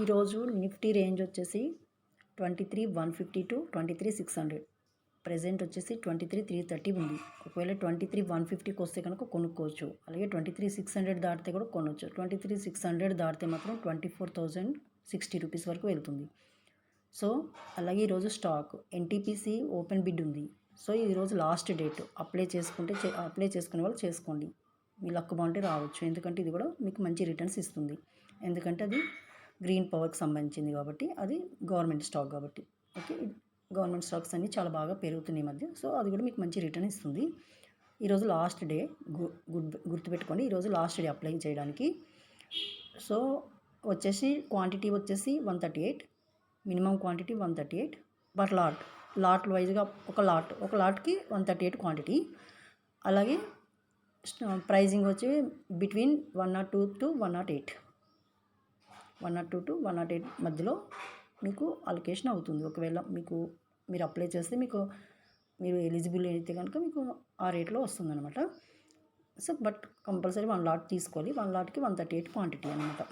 ఈరోజు Nifty range వచ్చేసి 23,150 to 23,600. Present వచ్చేసి 23,330 ఉంది. ఒకవేళ 23,150కి వస్తే కనుక కొనుక్కోవచ్చు. అలాగే 23,600 దాటితే కూడా కొనవచ్చు. 23,600 దాటితే మాత్రం 24,060 రూపీస్ వరకు వెళ్తుంది. సో అలాగే ఈరోజు స్టాక్ ఎన్టీపీసీ ఓపెన్ బిడ్ ఉంది. సో ఈరోజు లాస్ట్ డేట్. అప్లై చేసుకునే వాళ్ళు చేసుకోండి. మీ లక్ బాగుంటే రావచ్చు. ఎందుకంటే ఇది కూడా మీకు మంచి రిటర్న్స్ ఇస్తుంది. ఎందుకంటే అది గ్రీన్ పవర్కి సంబంధించింది కాబట్టి, అది గవర్నమెంట్ స్టాక్ కాబట్టి. ఓకే, గవర్నమెంట్ స్టాక్స్ అన్నీ చాలా బాగా పెరుగుతున్నాయి ఈ మధ్య. సో అది కూడా మీకు మంచి రిటర్న్ ఇస్తుంది. ఈరోజు లాస్ట్ డే, గుర్తుపెట్టుకోండి, ఈరోజు లాస్ట్ డే అప్లై చేయడానికి. సో వచ్చేసి క్వాంటిటీ వచ్చేసి 138, మినిమం క్వాంటిటీ 138 పర్ లాట్ వైజ్గా ఒక లాట్కి 138 క్వాంటిటీ. అలాగే ప్రైజింగ్ వచ్చి బిట్వీన్ 102 టు 108, 102 టు 108 మధ్యలో మీకు అలొకేషన్ అవుతుంది. ఒకవేళ మీరు అప్లై చేస్తే మీరు ఎలిజిబుల్ అయితే కనుక మీకు ఆ రేట్లో వస్తుందన్నమాట. సో బట్ కంపల్సరీ 1 లాట్ తీసుకోవాలి. 1 లాట్కి 138 క్వాంటిటీ అనమాట.